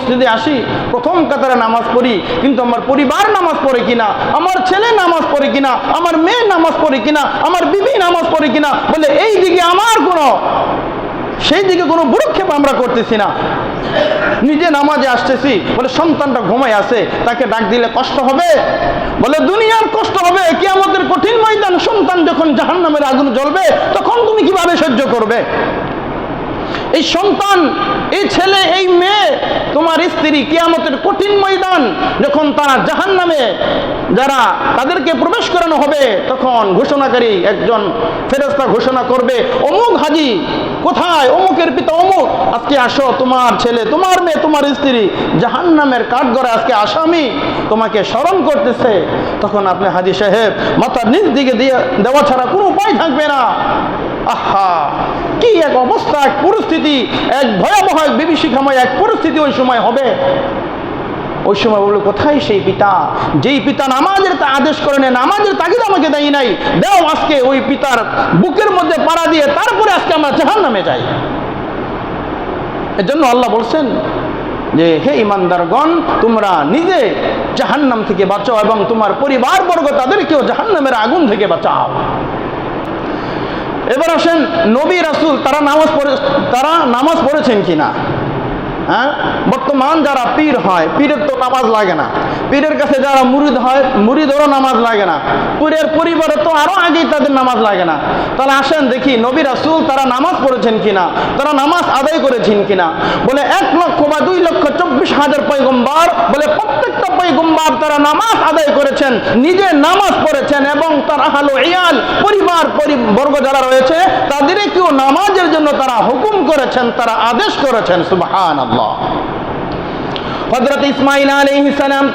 মসজিদে আসি, প্রথম কাতারে নামাজ পড়ি, কিন্তু আমার পরিবার নামাজ পড়ে কিনা, আমার ছেলে নামাজ পড়ে কিনা, আমার মেয়ে নামাজ পড়ে কিনা, আমার বিবি নামাজ পড়ে কিনা, বলে এই দিকে আমার সেই দিকে কোনো ভ্রুক্ষেপ আমরা করতেছি না। নিজে নামাজে আসতেছি, বলে সন্তানটা ঘুমায় আছে, তাকে ডাক দিলে কষ্ট হবে? বলে দুনিয়ার কষ্ট হবে, কিয়ামতের কঠিন ময়দান সন্তান যখন জাহান্নামের আগুন জ্বলবে তখন তুমি কিভাবে সহ্য করবে? এই সন্তান, এই ছেলে, এই মেয়ে, তোমার স্ত্রী, কিয়ামতের কঠিন ময়দান যখন তারা জাহান্নামে যারা তাদেরকে প্রবেশ করানো হবে, তখন ঘোষণাকারী একজন ফেরেশতা ঘোষণা করবে, অমুক হাজি কোথায়, অমুকের পিতা অমুক, আজকে আসো, তোমার ছেলে, তোমার মেয়ে, তোমার স্ত্রী জাহান্নামের কাঠগড়ায় আজকে আসামি, তোমাকে স্মরণ করতেছে। তখন আপনি হাজি সাহেব মাথার নিচ দিকে দিয়ে দেওয়া ছাড়া কোনো উপায় থাকবে না। আহা, কি এক অবস্থা, এক পরিস্থিতি, এক ভয়াবহ, এক বিভীষিকাময় এক পরিস্থিতি ওই সময় হবে। ওই সময় বললো, কোথায় সেই পিতা, যেই পিতা নামাজের আদেশ করে নেন, নামাজের তাগিদ আমাকে দেয় নাই, দাও আজকে ওই পিতার বুকের মধ্যে পাড়া দিয়ে তারপরে আজকে আমরা জাহান্নামে যাই। এর জন্য আল্লাহ বলছেন যে হে ইমানদারগণ, তোমরা নিজে জাহান্নাম থেকে বাঁচাও এবং তোমার পরিবারবর্গ তাদেরকেও জাহান্নামের আগুন থেকে বাঁচাও। এবার আসেন, নবী রাসূল তারা নামাজ পড়েছেন কিনা? হ্যাঁ, বর্তমান যারা পীর হয়, পীরের তো নামাজ লাগে না, পীরের কাছে যারা মুরিদ হয়, মুরিদেরও নামাজ লাগে না, পীরের পরিবারে তো আরো আগেই তাদের নামাজ লাগে না। তাহলে আসেন দেখি নবী রাসূল তারা নামাজ পড়েছেন কিনা, তারা নামাজ আদায় করেছেন কিনা। বলে 1,02,24,000 পয়গম্বর, বলে প্রত্যেকটা পয়গম্বর তারা নামাজ আদায় করেছেন, নিজে নামাজ পড়েছেন এবং তার আহলে ইয়াল পরিবার বর্গ যারা রয়েছে তাদেরকেও নামাজের জন্য তারা হুকুম করেছেন, তারা আদেশ করেছেন। সুবহানাল্লাহ। হযরত ইসমাঈল আলাইহিস সালাম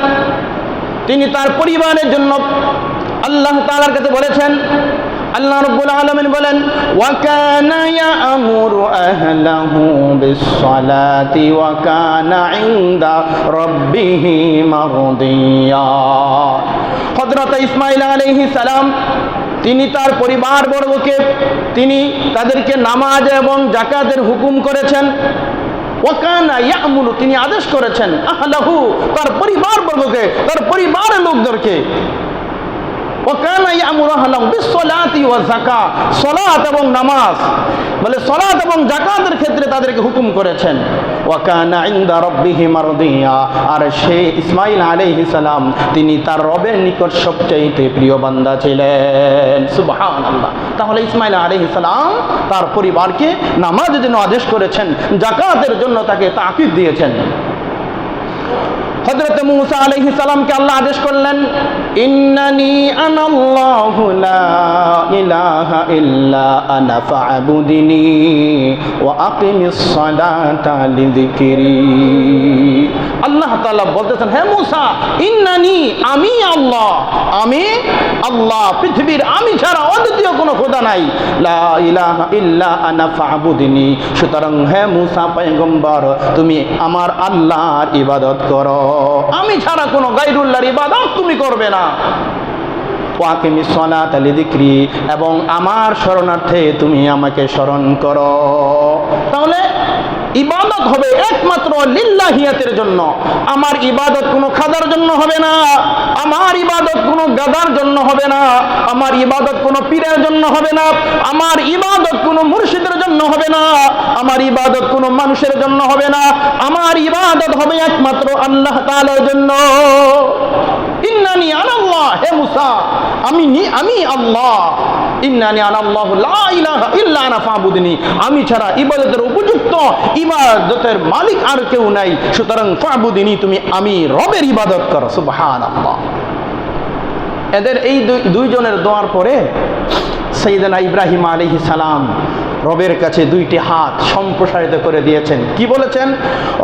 তিনি তার পরিবারের জন্য আল্লাহ তাআলার কাছে বলেছেন, আল্লাহ রাব্বুল আলামিন বলেন, ওয়া কানা ইয়া'মুরু আহলাহু বিস-সালাতি ওয়া কানা 'ইনদা রাব্বিহি মারদিয়া। হযরত ইসমাঈল আলাইহিস সালাম তিনি তার পরিবারবর্গকে তাদেরকে নামাজ এবং যাকাতের হুকুম করেছেন। ওয়াকানা ইয়া'মুরু, তিনি আদেশ করেছেন, আহলাহু, তার পরিবারবর্গকে, তার পরিবারের লোকদেরকে, ওয়াকানা ইয়া'মুরু আহলাহু বিস-সালাতি ওয়া যাকাত, সালাত এবং নামাজ, বলে সালাত এবং যাকাতের ক্ষেত্রে তাদেরকে হুকুম করেছেন। ওয়াকানা 'ইনদা রাব্বিহি মারদিয়া, আর সেই ইসমাঈল আলাইহিস সালাম তিনি তার রবের নিকট সবচেয়ে প্রিয় বান্দা ছিলেন। সুবহানাল্লাহ। তাহলে ইসমাঈল আলাইহিস সালাম তার পরিবারকে নামাজের জন্য আদেশ করেছেন, যাকাতের জন্য তাকে তাকিদ দিয়েছেন। হযরত মূসা আলাইহিস সালামকে আল্লাহ আদেশ করলেন, ইন্নানি আনাল্লাহু লা ইলাহা ইল্লা আনা ফা'বুদিনি ওয়া আকিমিস সালাতা লিযিকরি। আল্লাহ তাআলা বলতেছেন, হে মূসা, ইন্নানি, আমি আল্লাহ, পৃথিবীর আমি ছাড়া অদ্বিতীয় কোনো খোদা নাই, লা ইলাহা ইল্লা আনা ফা'বুদিনি। সুতরাং হে মূসা পয়গম্বর, তুমি আমার আল্লাহর ইবাদত করো, আমি ছাড়া কোনো গায়রুল্লাহর ইবাদত তুমি করবে না। ওয়াকিমিস সালাতা লিযিকরি, এবং আমার শরণার্থে তুমি আমাকে স্মরণ করো। তাহলে ইবাদত হবে একমাত্র লিল্লাহিয়াতের জন্য। আমার ইবাদত কোনো খাদার জন্য হবে না, আমার ইবাদত কোনো গাদার জন্য হবে না, আমার ইবাদত কোনো পীরের জন্য হবে না, আমার ইবাদত কোনো মুর্শিদের জন্য হবে না, আমার ইবাদত কোনো মানুষের জন্য হবে না, আমার ইবাদত হবে একমাত্র আল্লাহ তাআলার জন্য। ইন্নানি আনাল্লাহ, হে মূসা, আমি আল্লাহ, ইন্নানি আনাল্লাহু লা ইলাহা ইল্লা আনা ফা'বুদনি, আমি ছাড়া ইবাদতের উপযুক্ত, ইবাদতের মালিক আর কেউ নাই, সুতরাং ফা'বুদনি, তুমি আমি রবের ইবাদত করো। সুবহানাল্লাহ। এদের এই দুইজনের দোয়ার পরে সাইয়েদনা ইব্রাহিম আলাইহিস সালাম রবের কাছে দুইটি হাত সম্প্রসারিত করে দিয়েছেন। কি বলেছেন?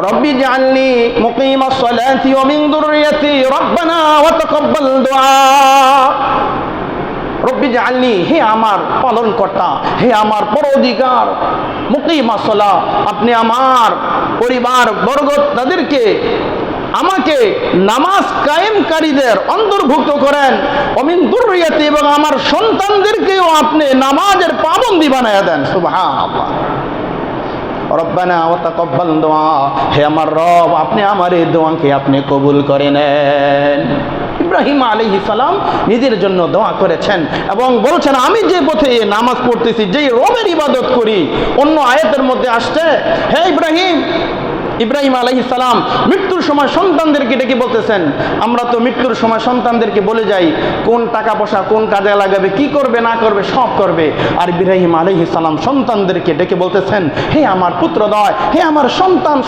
রব্বি জাআলনি মুকিমাস সালাতি ওয়া মিন যুররিয়াতি রব্বানা ওয়া তাকাব্বাল দুআ। রব্বি জাআলনি, হে আমার পালনকর্তা, হে আমার পরঅধিকার, মুকিমাস সালাহ, আপনি আমার পরিবার বর্গ তাদেরকে, আমাকে নামাজ কায়েমকারীদের অন্তর্ভুক্ত করেন, অমিন যুররিয়াতি, এবং আমার সন্তানদেরকেও আপনি নামাজের পাবন্দি বানায়া দেন। সুবহানাল্লাহ। রব্বানা ওয়া তাকাব্বাল দুআ, হে আমার রব আপনি আমার এই দোয়াকে আপনি কবুল করে নেন। ইব্রাহিম আলাইহিস সালাম নিজের জন্য দোয়া করেছেন এবং বলছেন আমি যে পথে নামাজ পড়তেছি, যেই রবের ইবাদত করি, অন্য আয়াতের মধ্যে আসছে হে ইব্রাহিম আলাইহিস সালাম মৃত্যুর সময় সন্তানদেরকে ডেকে বলতেছেন, আমরা তো মৃত্যুর সময় সন্তানদেরকে বলে যাই কোন টাকা পয়সা কোন কাজে লাগাবে, কি করবে না করবে সব করবে। আর ইব্রাহিম আলাইহিস সালাম সন্তানদেরকে ডেকে বলতেছেন, হে আমার পুত্রদ্বয়, হে আমার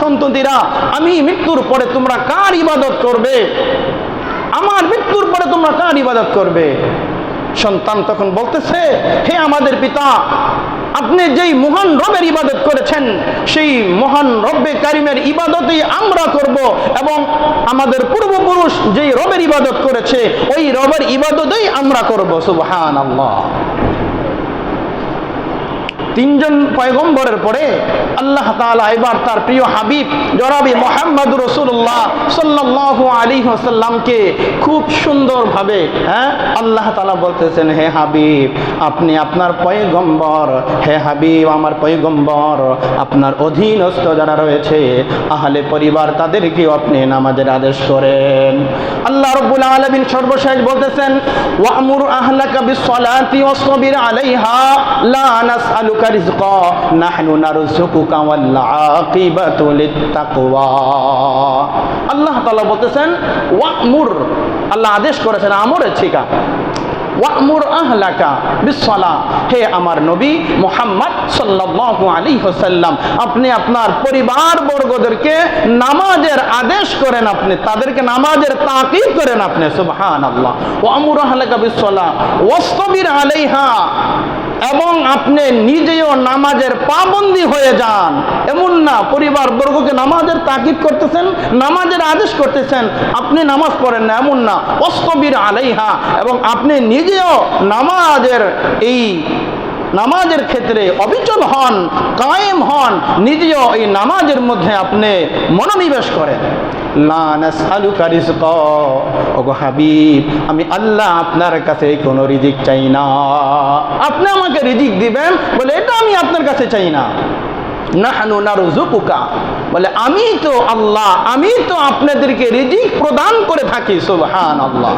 সন্ততিরা, আমি মৃত্যুর পরে তোমরা কার ইবাদত করবে? আমার মৃত্যুর পরে তোমরা কার ইবাদত করবে? সন্তান তখন বলতেছে, হে আমাদের পিতা, আপনি যেই মহান রবের ইবাদত করেছেন সেই মহান রব্বে কারিমের ইবাদতই আমরা করব এবং আমাদের পূর্বপুরুষ যেই রবের ইবাদত করেছে ওই রবের ইবাদতই আমরা করব। সুবহানাল্লাহ। তিনজন পয়গম্বরের পরে আল্লাহ তাআলা এবার তার প্রিয় হাবিব জনাবে মুহাম্মদুর রাসূলুল্লাহ সাল্লাল্লাহু আলাইহি ওয়াসাল্লামকে খুব সুন্দরভাবে আল্লাহ তাআলা বলতেছেন, হে হাবিব আপনি আপনার পয়গম্বর, হে হাবিব আমার পয়গম্বর, আপনার অধীনস্থ যারা রয়েছে আহলে পরিবার তাদেরকেও আপনি নামাজের আদেশ করেন। আল্লাহ রাব্বুল আলামিন সর্বশেষ বলতেছেন, ওয়া'মুর আহলাকা বিস-সালাতি ওয়াসবির আলাইহা লা নাসআলুকা রিজকা নাহনু নারযুকুকা ওয়াল আকিবাতু লিত-তাকওয়া। আল্লাহ তাআলা বলতেছেন ওয়া'মুর, আল্লাহ আদেশ করেছেন আমরের ঠিকা, ওয়া'মুর আহলাকা বিস-সালাহ, হে আমার নবী মুহাম্মদ সাল্লাল্লাহু আলাইহি ওয়াসাল্লাম আপনি আপনার পরিবার বর্গদেরকে নামাজের আদেশ করেন, আপনি তাদেরকে নামাজের তাকিদ করেন আপনি। সুবহানাল্লাহ। ওয়া'মুর আহলাকা বিস-সালাহ ওয়াসবির আলাইহা, এবং আপনি নিজেও নামাজের পাবন্দী হয়ে যান। এমন না পরিবার বর্গকে নামাজের তাকিদ করতেছেন, নামাজের আদেশ করতেছেন, আপনি নামাজ পড়েন না, এমন না। ওয়াসবির আলাইহা, এবং আপনি নিজেও নামাজের ক্ষেত্রে অবিচল হন, কায়েম হন, নিজেও এই নামাজের মধ্যে আপনি মনোনিবেশ করেন। লা নাসআলুকা রিজকা, ওগো হাবিব আমি আল্লাহ আপনার কাছে কোনো রিজিক চাই না, আপনি আমাকে রিজিক দিবেন বলে এটা আমি আপনার কাছে চাই না। নাহনু নারযুকুকা, বলে আমি তো আল্লাহ, আমি তো আপনাদেরকে রিজিক প্রদান করে থাকি। সুবহানাল্লাহ।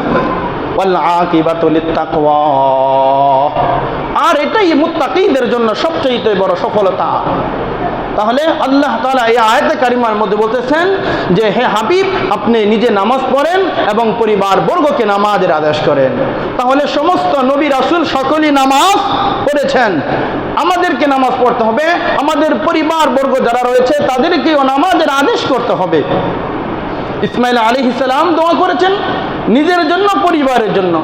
ওয়াল আকিবাতু লিত-তাকওয়া, আর এটাই মুত্তাকিদের জন্য সবচেয়ে বড় সফলতা। তাহলে আল্লাহ তাআলা এই আয়াতে কারিমার মধ্যে বলতেছেন যে হে হাবিব আপনি নিজে নামাজ পড়েন এবং পরিবার বর্গকে নামাজের আদেশ করেন। তাহলে সমস্ত নবী রাসূল সকলেই নামাজ পড়েছেন, আমাদেরকে নামাজ পড়তে হবে, আমাদের পরিবার বর্গ যারা রয়েছে তাদেরকেও নামাজের আদেশ করতে হবে। ইসমাঈল আলাইহিস সালাম দোয়া করেছেন নিজের জন্য, পরিবারের জন্য।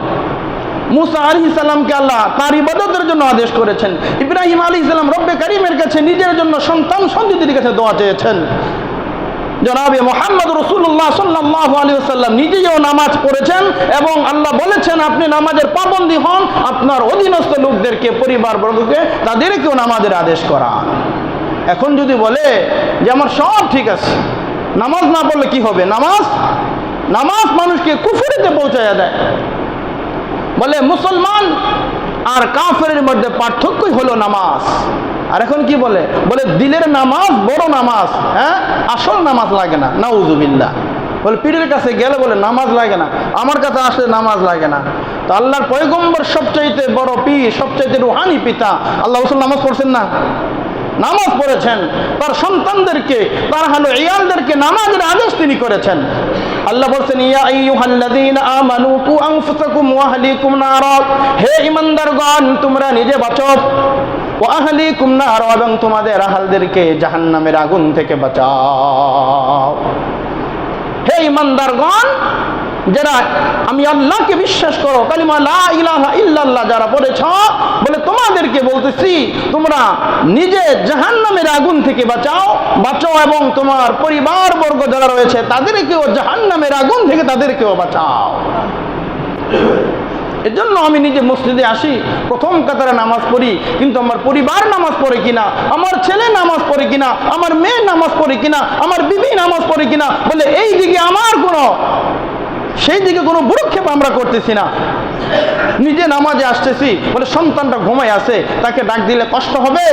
মুসা আলাইহিস সালামকে আল্লাহ তার ইবাদতের জন্য আদেশ করেছেন। ইব্রাহিম আলাইহিস সালাম রব্বে কারীমের কাছে নিজের জন্য সন্তান সন্ততির কাছে দোয়া চেয়েছেন। জনাবে মুহাম্মদ রাসূলুল্লাহ সাল্লাল্লাহু আলাইহি ওয়াসাল্লাম নিজেও নামাজ পড়েছেন এবং আল্লাহ বলেছেন আপনি নামাজের পাবন্দী হন, আপনার অধীনস্থ লোকদেরকে পরিবার বর্গকে তাদেরকেও নামাজের আদেশ করান। এখন যদি বলে যে আমার সব ঠিক আছে, নামাজ না পড়লে কি হবে? নামাজ মানুষকে কুফরিতে পৌঁছায়া দেয়। বলে মুসলমান আর কাফেরের মধ্যে পার্থক্যই হলো নামাজ। আর এখন কি বলে দিলের নামাজ বড় নামাজ, আসল নামাজ লাগে না। নাউজুবিল্লাহ। বলে পীরের কাছে গেলে বলে নামাজ লাগে না, আমার কাছে আসলে নামাজ লাগে না। তো আল্লাহর পয়গম্বর সবচাইতে বড় পীর, সবচাইতে রুহানি পিতা, আল্লাহ রাসূল নামাজ পড়ছেন না? নামাজ পড়েছেন, তার সন্তানদেরকে, তার ইয়ালদেরকে নামাজের আদেশ তিনি করেছেন। আল্লাহ বলছেন ইয়া আইয়ুহাল্লাযীনা আমানু কু আনফুসাকুম ওয়া আহলিকুম নারা, হে ঈমানদারগণ তোমরা নিজে বাঁচো, ওয়া আহলিকুম নারা, এবং তোমাদের আহলদেরকে জাহান্নামের আগুন থেকে বাঁচাও। হে ঈমানদারগণ যারা আমি আল্লাহকে বিশ্বাস করো, কালিমা লা ইলাহা ইল্লাল্লাহ যারা পড়েছ, বলে তোমাদেরকে বলতেছি তোমরা নিজে জাহান্নামের আগুন থেকে বাঁচো, এবং তোমার পরিবার বর্গ যারা রয়েছে তাদেরকেও জাহান্নামের আগুন থেকে তাদেরকেও বাঁচাও। এর জন্য আমি নিজে মসজিদে আসি, প্রথম কাতারে নামাজ পড়ি, কিন্তু আমার পরিবার নামাজ পড়ে কিনা, আমার ছেলে নামাজ পড়ে কিনা, আমার মেয়ে নামাজ পড়ে কিনা, আমার বিবি নামাজ পড়ে কিনা, বলে এই দিকে সেই দিকে কোনো ভ্রুক্ষেপ আমরা করতেছি না। নিজে নামাজে আসতেছি, বলে সন্তানটা ঘুমায় আছে, তাকে ডাক দিলে কষ্ট হবে?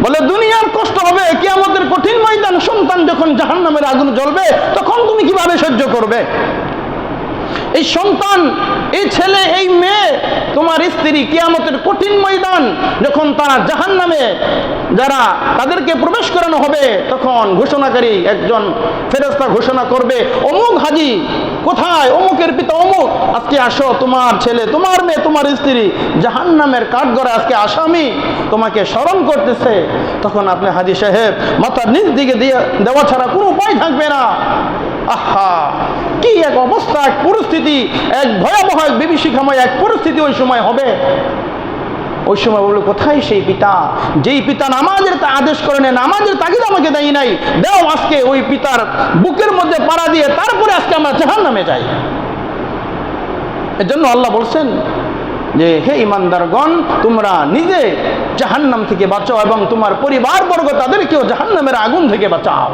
বলে দুনিয়ার কষ্ট হবে, কিয়ামতের কঠিন ময়দান সন্তান যখন জাহান্নামের আগুন জ্বলবে তখন তুমি কিভাবে সহ্য করবে? এই সন্তান, এই ছেলে, এই মেয়ে, তোমার স্ত্রী, কিয়ামতের কঠিন ময়দান যখন তারা জাহান্নামে যারা তাদেরকে প্রবেশ করানো হবে, তখন ঘোষণাকারী একজন ফেরেশতা ঘোষণা করবে, অমুক হাজি কোথায়, অমুকের পিতা অমুক, আজকে আসো, তোমার ছেলে, তোমার মেয়ে, তোমার স্ত্রী জাহান্নামের কাঠগড়ায় আজকে আসামি, তোমাকে স্মরণ করতেছে। তখন আপনি হাজি সাহেব মাথার নিচ দিকে দিয়ে দেওয়া ছাড়া কোনো উপায় থাকবে না। আহা, কি এক অবস্থা, এক পরিস্থিতি, এক ভয়াবহ, এক বিভীষিকাময় এক পরিস্থিতি ওই সময় হবে। ওই সময় বললো, কোথায় সেই পিতা, যেই পিতা নামাজের আদেশ করে নেয়, নামাজের তাগিদ আমাকে দেয় নাই, দাও আজকে ওই পিতার বুকের মধ্যে পাড়া দিয়ে তারপরে আজকে আমরা জাহান্নামে যাই। এর জন্য আল্লাহ বলছেন যে হে ইমানদারগণ, তোমরা নিজে জাহান্নাম থেকে বাঁচাও এবং তোমার পরিবারবর্গ তাদেরকেও জাহান্নামের আগুন থেকে বাঁচাও।